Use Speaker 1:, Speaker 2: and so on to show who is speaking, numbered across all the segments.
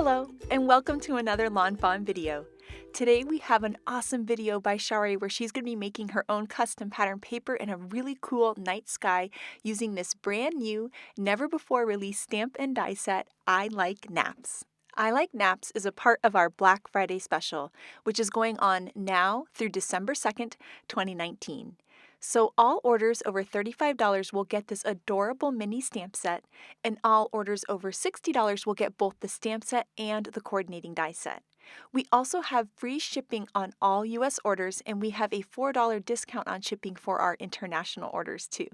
Speaker 1: Hello, and welcome to another Lawn Fawn video. Today we have an awesome video by Shari where she's going to be making her own custom pattern paper in a really cool night sky using this brand new, never before released stamp and die set, I Like Naps. I Like Naps is a part of our Black Friday special, which is going on now through December 2nd, 2019. So all orders over $35 will get this adorable mini stamp set, and all orders over $60 will get both the stamp set and the coordinating die set. We also have free shipping on all US orders, and we have a $4 discount on shipping for our international orders too.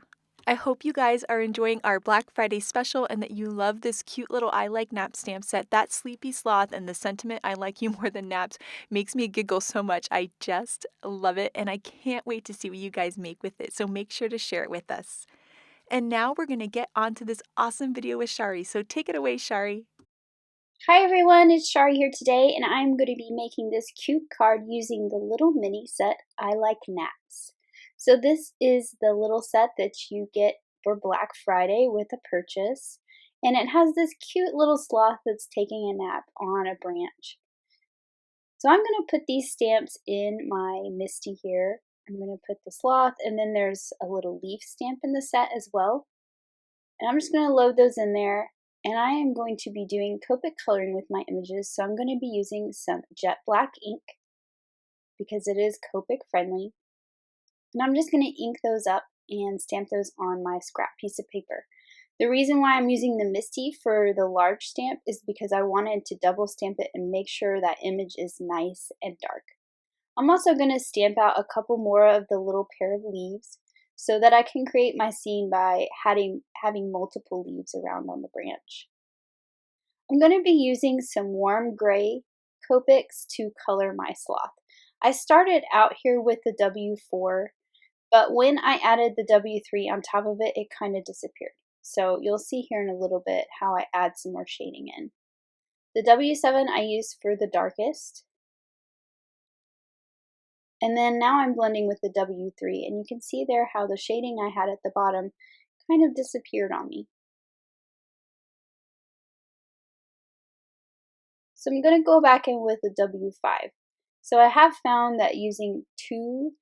Speaker 1: I hope you guys are enjoying our Black Friday special and that you love this cute little I Like Naps stamp set. That sleepy sloth and the sentiment I like you more than naps makes me giggle so much. I just love it, and I can't wait to see what you guys make with it, so make sure to share it with us. And now we're going to get on to this awesome video with Shari, so take it away, Shari.
Speaker 2: Hi everyone, it's Shari here today, and I'm going to be making this cute card using the little mini set I Like Naps. So this is the little set that you get for Black Friday with a purchase, and it has this cute little sloth that's taking a nap on a branch. So I'm going to put these stamps in my Misty here. I'm going to put the sloth, and then there's a little leaf stamp in the set as well. And I'm just going to load those in there. And I am going to be doing Copic coloring with my images, so I'm going to be using some jet black ink because it is Copic friendly. And I'm just going to ink those up and stamp those on my scrap piece of paper. The reason why I'm using the Misty for the large stamp is because I wanted to double stamp it and make sure that image is nice and dark. I'm also going to stamp out a couple more of the little pair of leaves so that I can create my scene by having multiple leaves around on the branch. I'm going to be using some warm gray Copics to color my sloth. I started out here with the W4, but when I added the W3 on top of it kind of disappeared. So you'll see here in a little bit how I add some more shading in. The W7 I used for the darkest. And then now I'm blending with the W3, and you can see there how the shading I had at the bottom kind of disappeared on me. So I'm going to go back in with the W5. So I have found that using two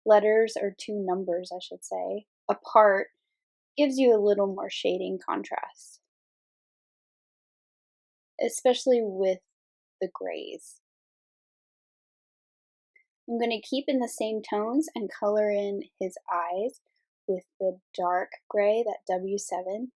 Speaker 2: letters, or two numbers I should say, apart gives you a little more shading contrast, especially with the grays. I'm going to keep in the same tones and color in his eyes with the dark gray, that W7,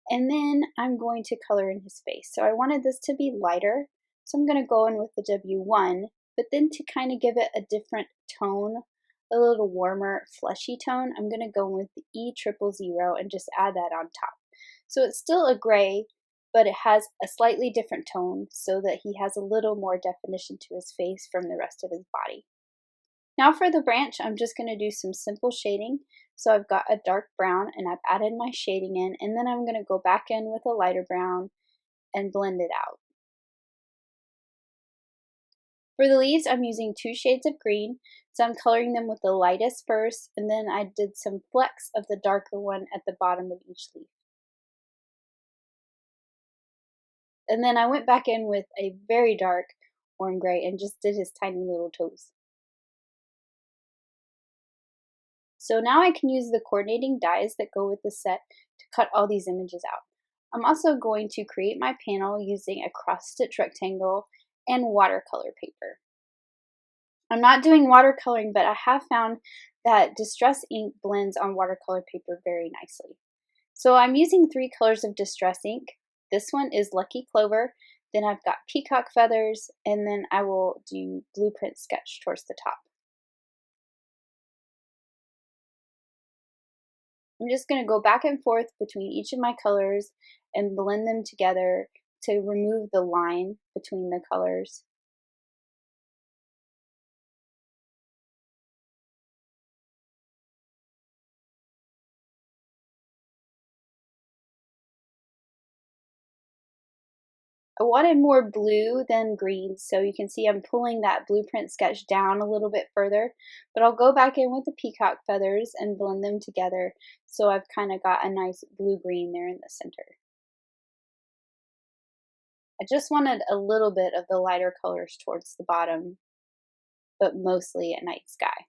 Speaker 2: and then I'm going to color in his face. So I wanted this to be lighter, so I'm going to go in with the W1, but then to kind of give it a different tone, a little warmer, fleshy tone, I'm going to go in with the E000 and just add that on top. So it's still a gray, but it has a slightly different tone so that he has a little more definition to his face from the rest of his body. Now for the branch, I'm just going to do some simple shading. So I've got a dark brown and I've added my shading in, and then I'm going to go back in with a lighter brown and blend it out. For the leaves, I'm using two shades of green, so I'm coloring them with the lightest first, and then I did some flecks of the darker one at the bottom of each leaf. And then I went back in with a very dark orange gray and just did his tiny little toes. So now I can use the coordinating dies that go with the set to cut all these images out. I'm also going to create my panel using a cross stitch rectangle and watercolor paper. I'm not doing watercoloring, but I have found that distress ink blends on watercolor paper very nicely. So I'm using three colors of distress ink. This one is Lucky Clover, then I've got Peacock Feathers, and then I will do Blueprint Sketch towards the top. I'm just going to go back and forth between each of my colors and blend them together to remove the line between the colors. I wanted more blue than green, so you can see I'm pulling that Blueprint Sketch down a little bit further, but I'll go back in with the Peacock Feathers and blend them together so I've kind of got a nice blue-green there in the center. I just wanted a little bit of the lighter colors towards the bottom, but mostly a night sky.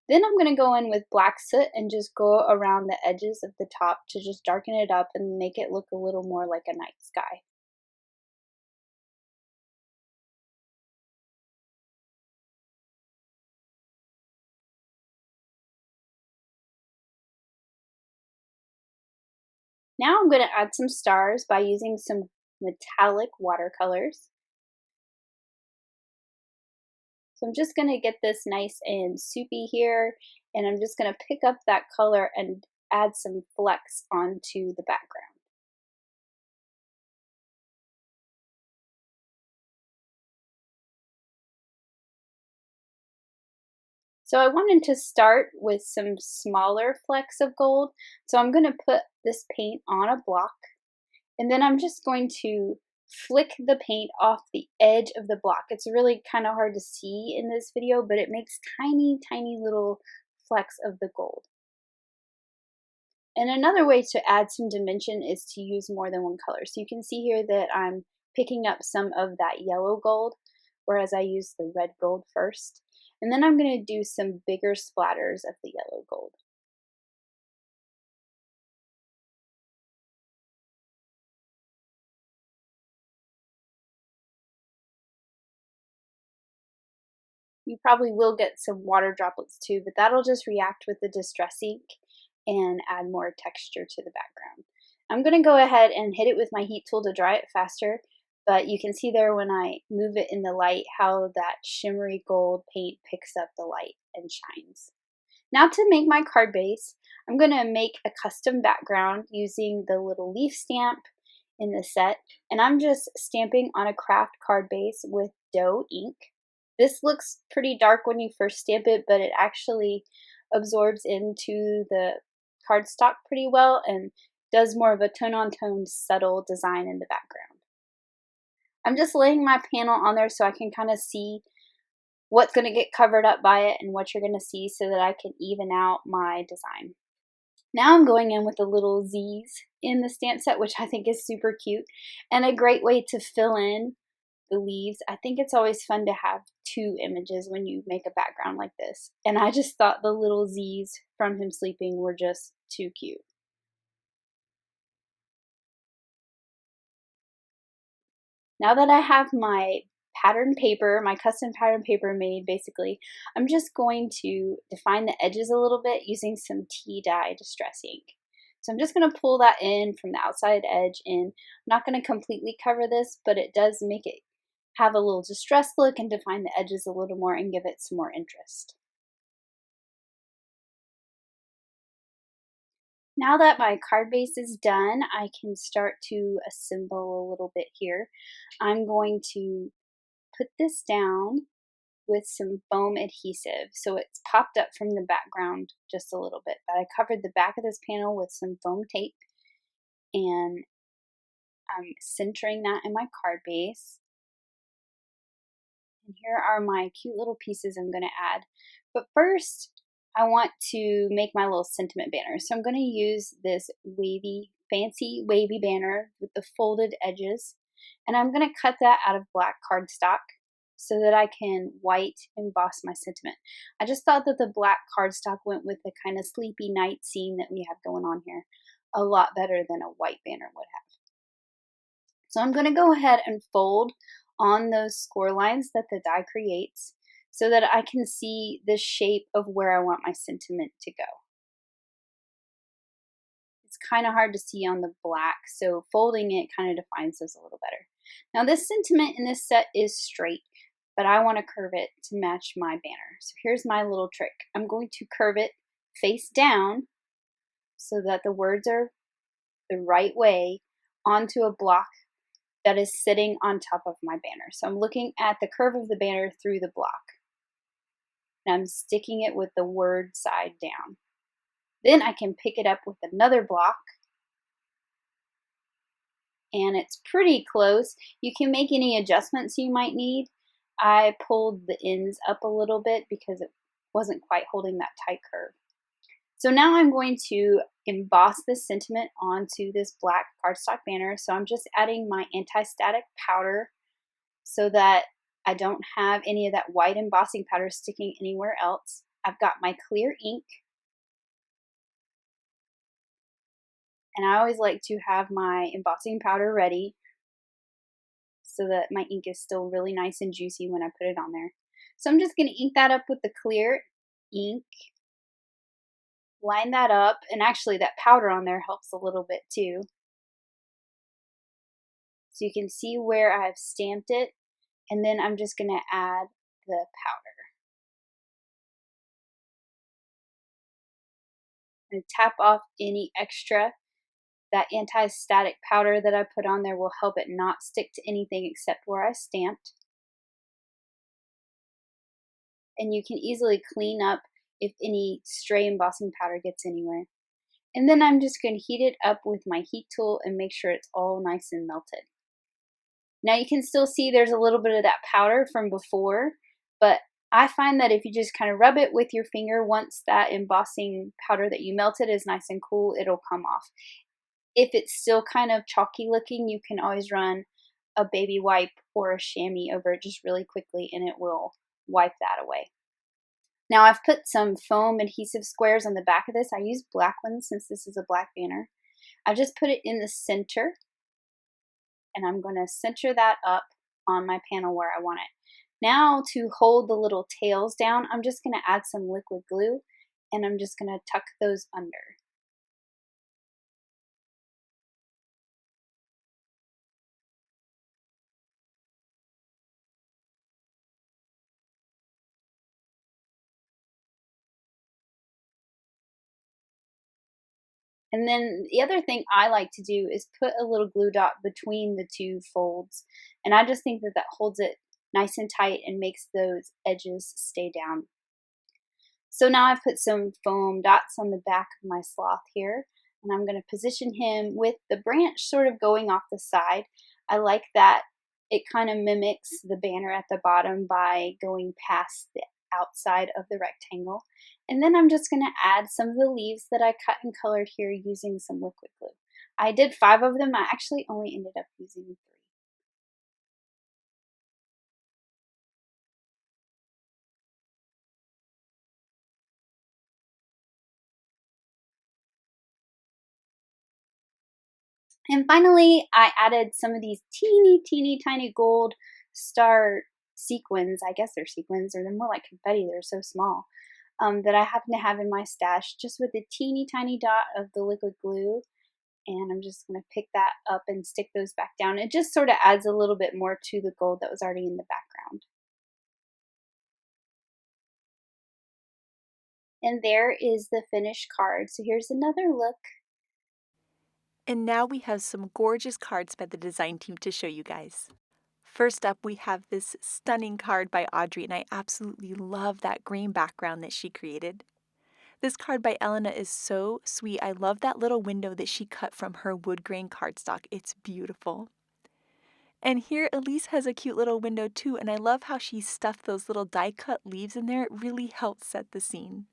Speaker 2: Then I'm going to go in with black soot and just go around the edges of the top to just darken it up and make it look a little more like a night sky. Now I'm going to add some stars by using some metallic watercolors. So I'm just going to get this nice and soupy here, and I'm just going to pick up that color and add some flecks onto the background. So I wanted to start with some smaller flecks of gold. So I'm going to put this paint on a block, and then I'm just going to flick the paint off the edge of the block. It's really kind of hard to see in this video, but it makes tiny, tiny little flecks of the gold. And another way to add some dimension is to use more than one color. So you can see here that I'm picking up some of that yellow gold, whereas I used the red gold first. And then I'm going to do some bigger splatters of the yellow gold. You probably will get some water droplets too, but that'll just react with the distress ink and add more texture to the background. I'm going to go ahead and hit it with my heat tool to dry it faster, but you can see there when I move it in the light how that shimmery gold paint picks up the light and shines. Now to make my card base, I'm going to make a custom background using the little leaf stamp in the set, and I'm just stamping on a craft card base with dough ink. This looks pretty dark when you first stamp it, but it actually absorbs into the cardstock pretty well and does more of a tone-on-tone subtle design in the background. I'm just laying my panel on there so I can kind of see what's going to get covered up by it and what you're going to see so that I can even out my design. Now I'm going in with the little Z's in the stamp set, which I think is super cute and a great way to fill in the leaves. I think it's always fun to have two images when you make a background like this. And I just thought the little Z's from him sleeping were just too cute. Now that I have my pattern paper, my custom pattern paper made basically, I'm just going to define the edges a little bit using some tea dye distress ink. So I'm just going to pull that in from the outside edge in. I'm not going to completely cover this, but it does make it have a little distressed look and define the edges a little more and give it some more interest. Now that my card base is done, I can start to assemble a little bit here. I'm going to put this down with some foam adhesive. So it's popped up from the background just a little bit, but I covered the back of this panel with some foam tape, and I'm centering that in my card base. And here are my cute little pieces I'm going to add. But first, I want to make my little sentiment banner. So I'm going to use this fancy wavy banner with the folded edges. And I'm going to cut that out of black cardstock so that I can white emboss my sentiment. I just thought that the black cardstock went with the kind of sleepy night scene that we have going on here a lot better than a white banner would have. So I'm going to go ahead and fold on those score lines that the die creates so that I can see the shape of where I want my sentiment to go. It's kind of hard to see on the black, so folding it kind of defines those a little better. Now this sentiment in this set is straight, but I want to curve it to match my banner. So here's my little trick. I'm going to curve it face down so that the words are the right way onto a block that is sitting on top of my banner. So I'm looking at the curve of the banner through the block. And I'm sticking it with the word side down. Then I can pick it up with another block. And it's pretty close. You can make any adjustments you might need. I pulled the ends up a little bit because it wasn't quite holding that tight curve. So now I'm going to emboss this sentiment onto this black cardstock banner. So I'm just adding my anti-static powder so that I don't have any of that white embossing powder sticking anywhere else. I've got my clear ink, and I always like to have my embossing powder ready so that my ink is still really nice and juicy when I put it on there. So I'm just going to ink that up with the clear ink, line that up, and actually that powder on there helps a little bit too. So you can see where I've stamped it, and then I'm just going to add the powder. And tap off any extra. That anti-static powder that I put on there will help it not stick to anything except where I stamped. And you can easily clean up if any stray embossing powder gets anywhere. And then I'm just going to heat it up with my heat tool and make sure it's all nice and melted. Now you can still see there's a little bit of that powder from before, but I find that if you just kind of rub it with your finger, once that embossing powder that you melted is nice and cool, it'll come off. If it's still kind of chalky looking, you can always run a baby wipe or a chamois over it just really quickly and it will wipe that away. Now I've put some foam adhesive squares on the back of this. I use black ones since this is a black banner. I've just put it in the center, and I'm going to center that up on my panel where I want it. Now to hold the little tails down, I'm just going to add some liquid glue, and I'm just going to tuck those under. And then the other thing I like to do is put a little glue dot between the two folds. And I just think that that holds it nice and tight and makes those edges stay down. So now I've put some foam dots on the back of my sloth here. And I'm going to position him with the branch sort of going off the side. I like that it kind of mimics the banner at the bottom by going past the outside of the rectangle. And then I'm just going to add some of the leaves that I cut and colored here using some liquid glue. I did 5 of them. I actually only ended up using 3. And finally, I added some of these teeny tiny gold star sequins. I guess they're sequins, or they're more like confetti. They're so small. That I happen to have in my stash, just with a teeny tiny dot of the liquid glue. And I'm just going to pick that up and stick those back down. It just sort of adds a little bit more to the gold that was already in the background. And there is the finished card. So here's another look.
Speaker 1: And now we have some gorgeous cards by the design team to show you guys. First up, we have this stunning card by Audrey, and I absolutely love that green background that she created. This card by Elena is so sweet. I love that little window that she cut from her wood grain cardstock. It's beautiful. And here Elise has a cute little window too, and I love how she stuffed those little die-cut leaves in there. It really helps set the scene.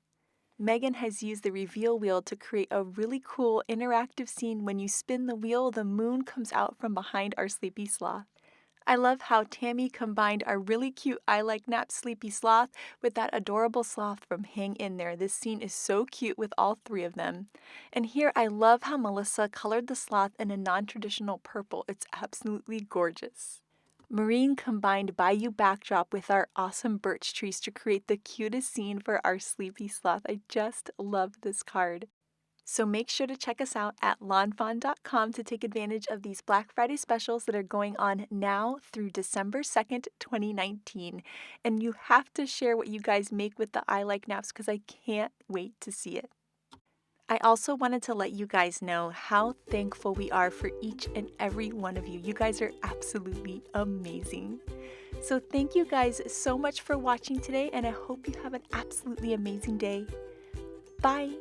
Speaker 1: Megan has used the reveal wheel to create a really cool interactive scene. When you spin the wheel, the moon comes out from behind our sleepy sloth. I love how Tammy combined our really cute I Like Naps sleepy sloth with that adorable sloth from Hang In There. This scene is so cute with all 3 of them. And here I love how Melissa colored the sloth in a non-traditional purple. It's absolutely gorgeous. Maureen combined Bayou backdrop with our awesome birch trees to create the cutest scene for our sleepy sloth. I just love this card. So make sure to check us out at lawnfawn.com to take advantage of these Black Friday specials that are going on now through December 2nd, 2019. And you have to share what you guys make with the I Like Naps because I can't wait to see it. I also wanted to let you guys know how thankful we are for each and every one of you. You guys are absolutely amazing. So thank you guys so much for watching today, and I hope you have an absolutely amazing day. Bye!